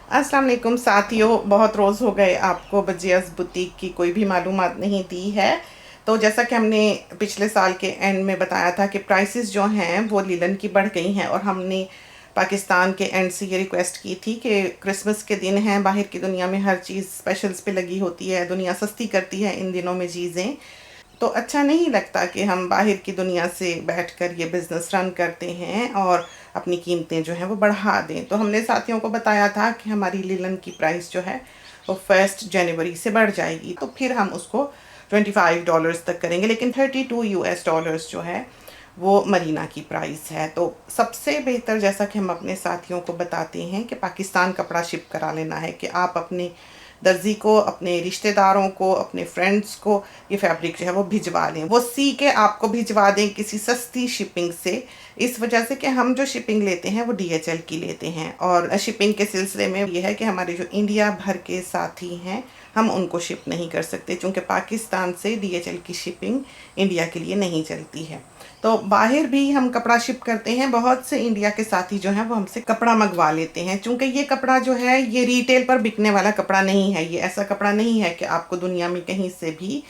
अस्सलाम वालेकुम साथियों, बहुत रोज़ हो गए आपको बजियास बुटीक की कोई भी मालूमात नहीं दी है। तो जैसा कि हमने पिछले साल के एंड में बताया था कि प्राइसेस जो हैं वो लीलन की बढ़ गई हैं, और हमने पाकिस्तान के एंड से ये रिक्वेस्ट की थी कि क्रिसमस के दिन हैं, बाहर की दुनिया में हर चीज़ स्पेशल्स पे लगी होती है, दुनिया सस्ती करती है इन दिनों में चीज़ें। तो अच्छा नहीं लगता कि हम बाहर की दुनिया से बैठकर ये बिज़नेस रन करते हैं और अपनी कीमतें जो हैं वो बढ़ा दें। तो हमने साथियों को बताया था कि हमारी लीलन की प्राइस जो है वो 1 जनवरी से बढ़ जाएगी, तो फिर हम उसको $25 तक करेंगे, लेकिन $32 जो है वो मरीना की प्राइस है। तो सबसे बेहतर, जैसा कि हम अपने साथियों को बताते हैं, कि पाकिस्तान कपड़ा शिप करा लेना है, कि आप अपने दर्जी को, अपने रिश्तेदारों को, अपने फ्रेंड्स को ये फैब्रिक जो है वो भिजवा लें, वो सी के आपको भिजवा दें किसी सस्ती शिपिंग से। इस वजह से कि हम जो शिपिंग लेते हैं वो DHL की लेते हैं, और शिपिंग के सिलसिले में ये है कि हमारे जो इंडिया भर के साथी हैं हम उनको शिप नहीं कर सकते, क्योंकि पाकिस्तान से DHL की शिपिंग इंडिया के लिए नहीं चलती है। तो बाहर भी हम कपड़ा शिप करते हैं, बहुत से इंडिया के साथी जो हैं वो हमसे कपड़ा मंगवा लेते हैं, क्योंकि ये कपड़ा जो है ये रिटेल पर बिकने वाला कपड़ा नहीं है। ये ऐसा कपड़ा नहीं है कि आपको दुनिया में कहीं से भी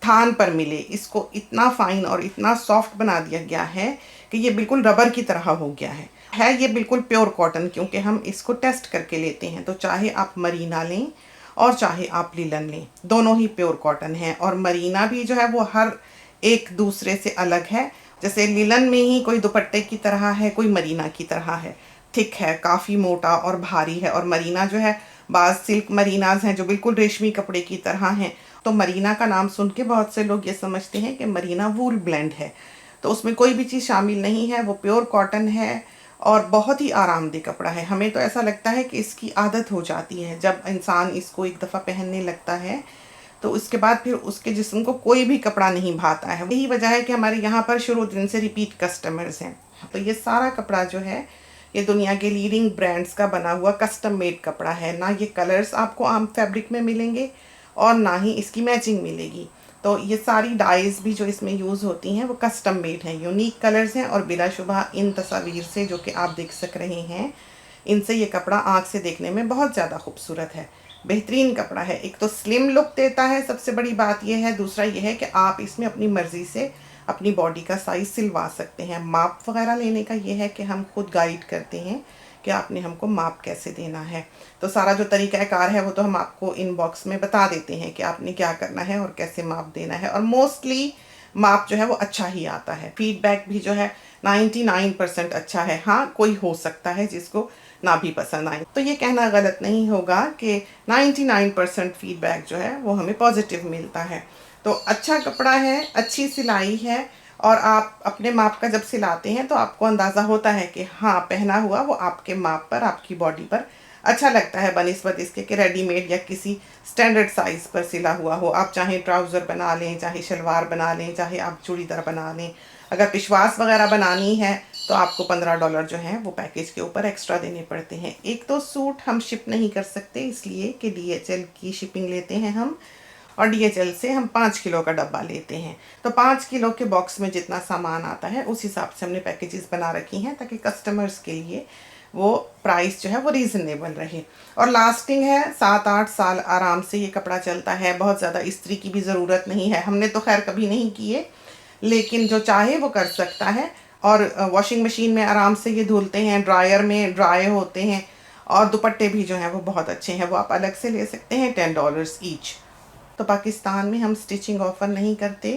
थान पर मिले। इसको इतना फाइन और इतना सॉफ्ट बना दिया गया है कि ये बिल्कुल रबर की तरह हो गया है ये बिल्कुल प्योर कॉटन, क्योंकि हम इसको टेस्ट करके लेते हैं। तो चाहे आप मरीना लें और चाहे आप लिलन लें, दोनों ही प्योर कॉटन है। और मरीना भी जो है वो हर एक दूसरे से अलग है। जैसे लिलन में ही कोई दुपट्टे की तरह है, कोई मरीना की तरह है, थिक है, काफ़ी मोटा और भारी है। और मरीना जो है, बाज़ सिल्क मरीनाज हैं जो बिल्कुल रेशमी कपड़े की तरह हैं। तो मरीना का नाम सुन के बहुत से लोग ये समझते हैं कि मरीना वूल ब्लेंड है, तो उसमें कोई भी चीज़ शामिल नहीं है। वो प्योर कॉटन है और बहुत ही आरामदेह कपड़ा है। हमें तो ऐसा लगता है कि इसकी आदत हो जाती है, जब इंसान इसको एक दफ़ा पहनने लगता है तो उसके बाद फिर उसके जिस्म को कोई भी कपड़ा नहीं भाता है। यही वजह है कि हमारे यहाँ पर शुरू दिन से रिपीट कस्टमर्स हैं। तो ये सारा कपड़ा जो है ये दुनिया के लीडिंग ब्रांड्स का बना हुआ कस्टम मेड कपड़ा है। ना ये कलर्स आपको आम फैब्रिक में मिलेंगे और ना ही इसकी मैचिंग मिलेगी। तो ये सारी डाइज भी जो इसमें यूज़ होती हैं वो कस्टम मेड हैं, यूनिक कलर्स हैं। और बिलाशुबा इन तस्वीर से जो कि आप देख सक रहे हैं, इनसे ये कपड़ा आँख से देखने में बहुत ज़्यादा खूबसूरत है, बेहतरीन कपड़ा है। एक तो स्लिम लुक देता है, सबसे बड़ी बात यह है। दूसरा ये है कि आप इसमें अपनी मर्ज़ी से अपनी बॉडी का साइज़ सिलवा सकते हैं। माप वगैरह लेने का ये है कि हम खुद गाइड करते हैं कि आपने हमको माप कैसे देना है। तो सारा जो तरीक़ाकार है वो तो हम आपको इनबॉक्स में बता देते हैं कि आपने क्या करना है और कैसे माप देना है। और मोस्टली माप जो है वो अच्छा ही आता है। फीडबैक भी जो है 99% अच्छा है। हाँ, कोई हो सकता है जिसको ना भी पसंद आए, तो ये कहना गलत नहीं होगा कि 99% फीडबैक जो है वो हमें पॉजिटिव मिलता है। तो अच्छा कपड़ा है, अच्छी सिलाई है, और आप अपने माप का जब सिलाते हैं तो आपको अंदाज़ा होता है कि हाँ, पहना हुआ वो आपके माप पर, आपकी बॉडी पर अच्छा लगता है, बनिस्बत इसके कि रेडीमेड या किसी स्टैंडर्ड साइज़ पर सिला हुआ हो। आप चाहे ट्राउज़र बना लें, चाहे शलवार बना लें, चाहे आप चूड़ीदार बना लें। अगर पिशवास वगैरह बनानी है तो आपको $15 जो हैं वो पैकेज के ऊपर एक्स्ट्रा देने पड़ते हैं। एक तो सूट हम शिप नहीं कर सकते, इसलिए कि DHL की शिपिंग लेते हैं हम, और DHL से हम 5 किलो का डब्बा लेते हैं। तो 5 किलो के बॉक्स में जितना सामान आता है उस हिसाब से हमने पैकेजेस बना रखी हैं, ताकि कस्टमर्स के लिए वो प्राइस जो है वो रीज़नेबल रहे। और लास्टिंग है, 7-8 साल आराम से ये कपड़ा चलता है। बहुत ज़्यादा इस्त्री की भी ज़रूरत नहीं है। हमने तो खैर कभी नहीं किए, लेकिन जो चाहे वो कर सकता है। और वॉशिंग मशीन में आराम से ये धुलते हैं, ड्रायर में ड्राई होते हैं। और दुपट्टे भी जो हैं वो बहुत अच्छे हैं, वो आप अलग से ले सकते हैं, $10 ईच। तो पाकिस्तान में हम स्टिचिंग ऑफ़र नहीं करते,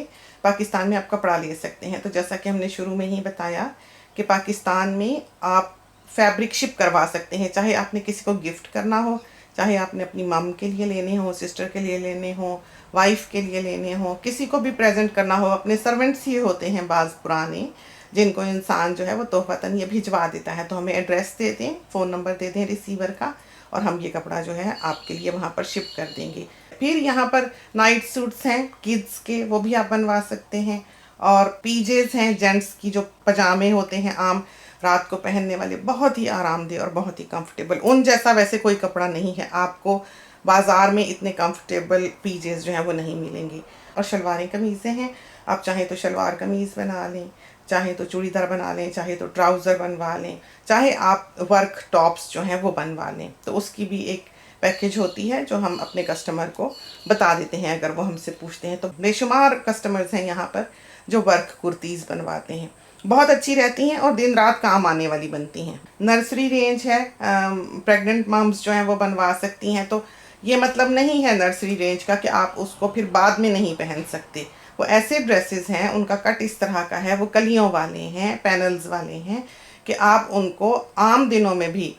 पाकिस्तान में आप कपड़ा ले सकते हैं। तो जैसा कि हमने शुरू में ही बताया कि पाकिस्तान में आप फैब्रिक शिप करवा सकते हैं, चाहे आपने किसी को गिफ्ट करना हो, चाहे आपने अपनी मम के लिए लेने हो, सिस्टर के लिए लेने हो, वाइफ के लिए लेने हो, किसी को भी प्रेजेंट करना हो। अपने सर्वेंट्स ही होते हैं बाज़ पुराने, जिनको इंसान जो है वो तोहफ़तन ये भिजवा देता है। तो हमें एड्रेस दे दें, फ़ोन नंबर दे दें रिसीवर का, और हम ये कपड़ा जो है आपके लिए वहाँ पर शिप कर देंगे। फिर यहाँ पर नाइट सूट्स हैं किड्स के, वो भी आप बनवा सकते हैं। और पीजेज़ हैं जेंट्स की, जो पजामे होते हैं आम रात को पहनने वाले, बहुत ही आरामदेह और बहुत ही कंफर्टेबल। उन जैसा वैसे कोई कपड़ा नहीं है, आपको बाज़ार में इतने कंफर्टेबल पीजेज़ जो हैं वो नहीं मिलेंगे। और शलवारें कमीज़ें हैं, आप चाहें तो शलवार कमीज़ बना लें, चाहे तो चूड़ीदार बना लें, चाहे तो ट्राउज़र बनवा लें, चाहे आप वर्क टॉप्स जो हैं वो बनवा लें। तो उसकी भी एक पैकेज होती है जो हम अपने कस्टमर को बता देते हैं अगर वो हमसे पूछते हैं। तो बेशुमार कस्टमर्स हैं यहाँ पर जो वर्क कुर्तीज़ बनवाते हैं, बहुत अच्छी रहती हैं और दिन रात काम आने वाली बनती हैं। नर्सरी रेंज है, प्रेग्नेंट मम्स जो हैं वो बनवा सकती हैं। तो ये मतलब नहीं है नर्सरी रेंज का कि आप उसको फिर बाद में नहीं पहन सकते। वो ऐसे ड्रेसेस हैं, उनका कट इस तरह का है, वो कलियों वाले हैं, पैनल्स वाले हैं कि आप उनको आम दिनों में भी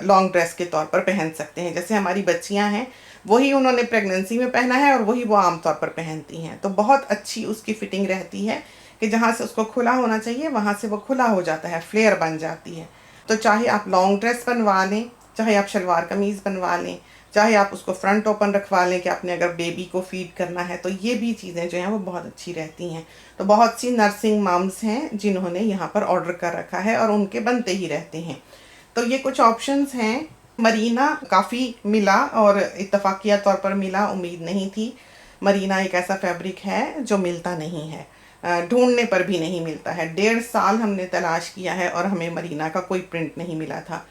लॉन्ग ड्रेस के तौर पर पहन सकते हैं। जैसे हमारी बच्चियां हैं, वही उन्होंने प्रेगनेंसी में पहना है और वही वो आम तौर पर पहनती हैं। तो बहुत अच्छी उसकी फिटिंग रहती है कि जहाँ से उसको खुला होना चाहिए वहाँ से वो खुला हो जाता है, फ्लेयर बन जाती है। तो चाहे आप लॉन्ग ड्रेस बनवा लें, चाहे आप शलवार कमीज़ बनवा लें, चाहे आप उसको फ्रंट ओपन रखवा लें कि आपने अगर बेबी को फीड करना है, तो ये भी चीज़ें जो हैं वो बहुत अच्छी रहती हैं। तो बहुत सी नर्सिंग मम्स हैं जिन्होंने यहाँ पर ऑर्डर कर रखा है और उनके बनते ही रहते हैं। तो ये कुछ ऑप्शंस हैं। मरीना काफ़ी मिला और इत्तफाकिया तौर पर मिला, उम्मीद नहीं थी। मरीना एक ऐसा फैब्रिक है जो मिलता नहीं है, ढूंढने पर भी नहीं मिलता है। 1.5 साल हमने तलाश किया है और हमें मरीना का कोई प्रिंट नहीं मिला था।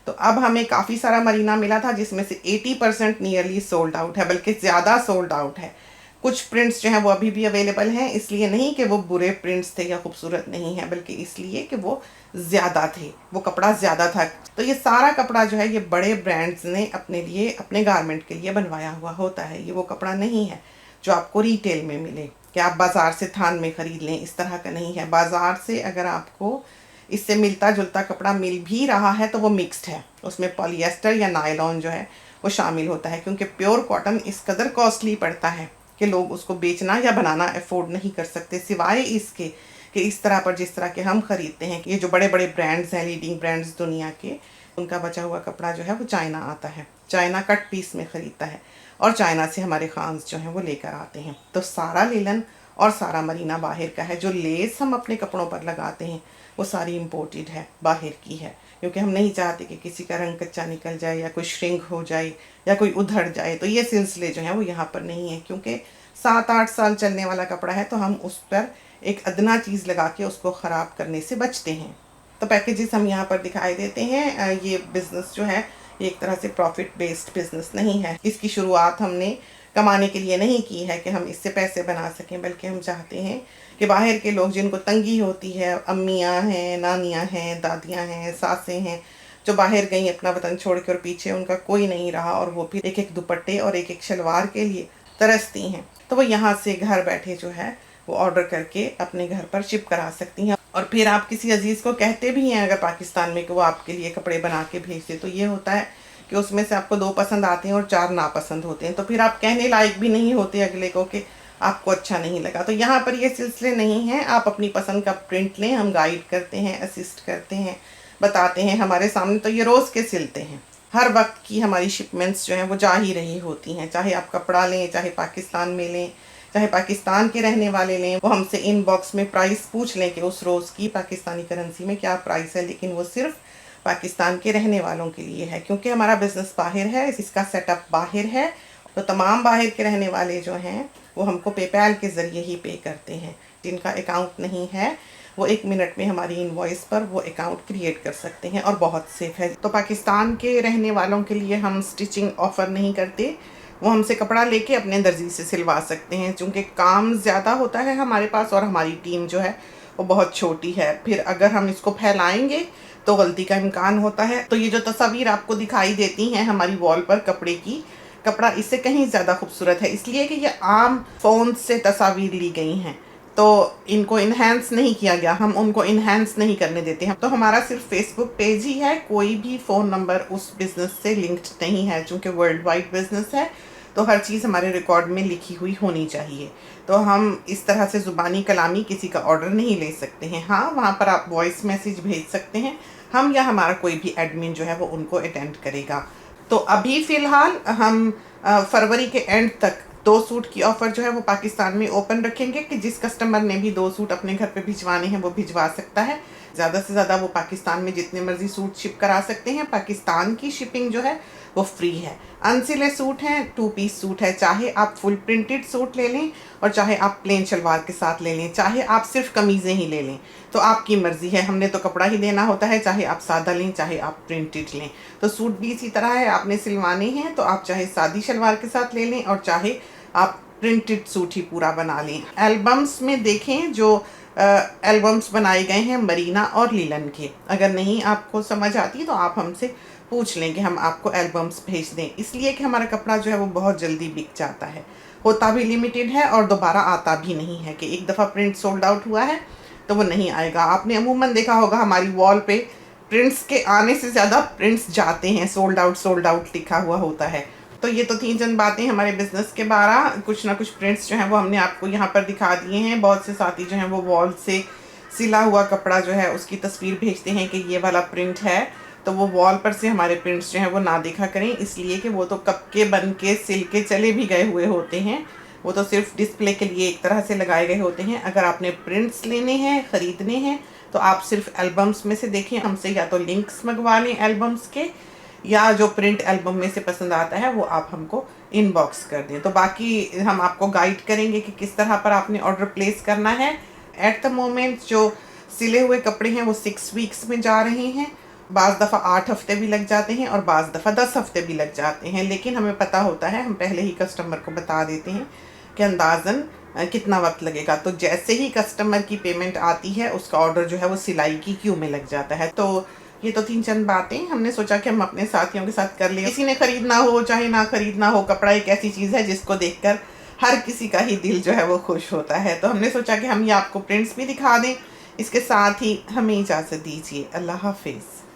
तो अब हमें काफ़ी सारा मरीना मिला था जिसमें से 80% नियरली सोल्ड आउट है, बल्कि ज़्यादा सोल्ड आउट है। कुछ प्रिंट्स जो हैं वो अभी भी अवेलेबल हैं, इसलिए नहीं कि वो बुरे प्रिंट्स थे या खूबसूरत नहीं है, बल्कि इसलिए कि वो ज़्यादा थे, वो कपड़ा ज़्यादा था। तो ये सारा कपड़ा जो है ये बड़े ब्रांड्स ने अपने लिए, अपने गारमेंट के लिए बनवाया हुआ होता है। ये वो कपड़ा नहीं है जो आपको रिटेल में मिले कि आप बाज़ार से थान में ख़रीद लें, इस तरह का नहीं है। बाज़ार से अगर आपको इससे मिलता जुलता कपड़ा मिल भी रहा है तो वो मिक्स्ड है, उसमें पॉलिएस्टर या नायलॉन जो है वो शामिल होता है, क्योंकि प्योर कॉटन इस कदर कॉस्टली पड़ता है कि लोग उसको बेचना या बनाना अफोर्ड नहीं कर सकते, सिवाय इसके कि इस तरह पर जिस तरह के हम ख़रीदते हैं। ये जो बड़े बड़े ब्रांड्स हैं, लीडिंग ब्रांड्स दुनिया के, उनका बचा हुआ कपड़ा जो है वो चाइना आता है, चाइना कट पीस में ख़रीदता है और चाइना से हमारे खान्स जो हैं वो लेकर आते हैं। तो सारा लिलन और सारा मरीना बाहर का है। जो लेस हम अपने कपड़ों पर लगाते हैं वो सारी इम्पोर्टेड है, बाहर की है, क्योंकि हम नहीं चाहते कि किसी का रंग कच्चा निकल जाए या कोई श्रिंक हो जाए या कोई उधड़ जाए। तो ये सिलसिले जो हैं वो यहाँ पर नहीं है, क्योंकि 7-8 साल चलने वाला कपड़ा है, तो हम उस पर एक अदना चीज़ लगा के उसको ख़राब करने से बचते हैं। तो पैकेजेस हम यहाँ पर दिखाई देते हैं। ये बिज़नेस जो है ये एक तरह से प्रॉफिट बेस्ड बिज़नेस नहीं है। इसकी शुरुआत हमने कमाने के लिए नहीं की है कि हम इससे पैसे बना सकें, बल्कि हम चाहते हैं कि बाहर के लोग जिनको तंगी होती है, अम्मियाँ हैं, नानियाँ हैं, दादियाँ हैं, सासें हैं, जो बाहर गई अपना वतन छोड़ के और पीछे उनका कोई नहीं रहा और वो फिर एक एक दुपट्टे और एक एक शलवार के लिए तरसती हैं, तो वो यहाँ से घर बैठे जो है वो ऑर्डर करके अपने घर पर शिप करा सकती हैं। और फिर आप किसी अजीज़ को कहते भी हैं अगर पाकिस्तान में कि वो आपके लिए कपड़े बना के भेज दे, तो ये होता है कि उसमें से आपको 2 पसंद आते हैं और 4 नापसंद होते हैं, तो फिर आप कहने लायक भी नहीं होते अगले को कि आपको अच्छा नहीं लगा। तो यहाँ पर ये सिलसिले नहीं हैं, आप अपनी पसंद का प्रिंट लें, हम गाइड करते हैं, असिस्ट करते हैं, बताते हैं। हमारे सामने तो ये रोज़ के सिलते हैं, हर वक्त की हमारी शिपमेंट्स जो हैं वो जा ही रही होती हैं। चाहे आप कपड़ा लें, चाहे पाकिस्तान में लें, चाहे पाकिस्तान के रहने वाले लें, वो हमसे इनबॉक्स में प्राइस पूछ लें कि उस रोज़ की पाकिस्तानी करेंसी में क्या प्राइस है, लेकिन वो सिर्फ पाकिस्तान के रहने वालों के लिए है, क्योंकि हमारा बिज़नेस बाहर है, इसका सेटअप बाहर है। तो तमाम बाहर के रहने वाले जो हैं वो हमको पेपैल के ज़रिए ही पे करते हैं। जिनका अकाउंट नहीं है वो 1 मिनट में हमारी इनवॉइस पर वो अकाउंट क्रिएट कर सकते हैं और बहुत सेफ है। तो पाकिस्तान के रहने वालों के लिए हम स्टिचिंग ऑफ़र नहीं करते, वो हमसे कपड़ा लेके अपने दर्जी से सिलवा सकते हैं। चूँकि काम ज़्यादा होता है हमारे पास और हमारी टीम जो है वो बहुत छोटी है, फिर अगर हम इसको फैलाएंगे तो गलती का इम्कान होता है। तो ये जो तस्वीर आपको दिखाई देती हैं हमारी वॉल पर कपड़े की, कपड़ा इससे कहीं ज़्यादा खूबसूरत है, इसलिए कि ये आम फ़ोन से तस्वीर ली गई हैं, तो इनको इन्हेंस नहीं किया गया, हम उनको इन्हेंस नहीं करने देते हैं। तो हमारा सिर्फ फेसबुक पेज ही है, कोई भी फ़ोन नंबर उस बिज़नेस से लिंक्ड नहीं है। चूँकि वर्ल्ड वाइड बिज़नेस है तो हर चीज़ हमारे रिकॉर्ड में लिखी हुई होनी चाहिए। तो हम इस तरह से ज़ुबानी कलामी किसी का ऑर्डर नहीं ले सकते हैं। हाँ, वहाँ पर आप वॉइस मैसेज भेज सकते हैं, हम या हमारा कोई भी एडमिन जो है वो उनको अटेंड करेगा। तो अभी फ़िलहाल हम फरवरी के एंड तक 2 सूट की ऑफ़र जो है वो पाकिस्तान में ओपन रखेंगे कि जिस कस्टमर ने भी 2 सूट अपने घर पे भिजवाने हैं वो भिजवा सकता है। ज़्यादा से ज़्यादा वो पाकिस्तान में जितने मर्जी सूट शिप करा सकते हैं। पाकिस्तान की शिपिंग जो है वो फ्री है। अनसिले सूट हैं, 2 पीस सूट है, चाहे आप फुल प्रिंटेड सूट ले लें और चाहे आप प्लेन शलवार के साथ ले लें, चाहे आप सिर्फ कमीज़ें ही ले लें, तो आपकी मर्ज़ी है। हमने तो कपड़ा ही देना होता है, चाहे आप सादा लें चाहे आप प्रिंटेड लें। तो सूट भी इसी तरह है, आपने सिलवाने हैं तो आप चाहे सादी शलवार के साथ ले लें और चाहे आप प्रिंटेड सूट ही पूरा बना लें। एल्बम्स में देखें जो एल्बम्स बनाए गए हैं मरीना और लीलन के, अगर नहीं आपको समझ आती तो आप हमसे पूछ लें कि हम आपको एल्बम्स भेज दें, इसलिए कि हमारा कपड़ा जो है वो बहुत जल्दी बिक जाता है, होता भी लिमिटेड है और दोबारा आता भी नहीं है कि एक दफ़ा प्रिंट सोल्ड आउट हुआ है तो वो नहीं आएगा। आपने अमूमन देखा होगा हमारी वॉल पे प्रिंट्स के आने से ज़्यादा प्रिंट्स जाते हैं, सोल्ड आउट लिखा हुआ होता है। तो ये तो थी चंद बातें हमारे बिज़नेस के बारे। कुछ ना कुछ प्रिंट्स जो हैं वो हमने आपको यहाँ पर दिखा दिए हैं। बहुत से साथी जो हैं वो वॉल से सिला हुआ कपड़ा जो है उसकी तस्वीर भेजते हैं कि ये वाला प्रिंट है, तो वो वॉल पर से हमारे प्रिंट्स जो हैं वो ना देखा करें, इसलिए कि वो तो कब के बन के सिल के चले भी गए हुए होते हैं, वो तो सिर्फ डिस्प्ले के लिए एक तरह से लगाए गए होते हैं। अगर आपने प्रिंट्स लेने हैं, ख़रीदने हैं, तो आप सिर्फ एल्बम्स में से देखें हमसे, या तो लिंक्स मंगवा लें एल्बम्स के, या जो प्रिंट एल्बम में से पसंद आता है वो आप हमको इनबॉक्स कर दें। तो बाकी हम आपको गाइड करेंगे कि किस तरह पर आपने ऑर्डर प्लेस करना है। एट द मोमेंट जो सिले हुए कपड़े हैं वो 6 वीक्स में जा रहे हैं, बाज़ दफ़ा 8 हफ्ते भी लग जाते हैं और बाज़ दफ़ा 10 हफ्ते भी लग जाते हैं, लेकिन हमें पता होता है, हम पहले ही कस्टमर को बता देते हैं कि अंदाज़न कितना वक्त लगेगा। तो जैसे ही कस्टमर की पेमेंट आती है उसका ऑर्डर जो है वो सिलाई की क्यू में लग जाता है। तो ये तो 3 चंद बातें हमने सोचा कि हम अपने साथियों के साथ कर लें। किसी ने ख़रीदना हो चाहे ना ख़रीदना हो, कपड़ा एक ऐसी चीज़ है जिसको देखकर हर किसी का ही दिल जो है वो खुश होता है। तो हमने सोचा कि हम ये आपको प्रिंट्स भी दिखा दें, इसके साथ ही हमें इजाज़त दीजिए। अल्लाह हाफिज़।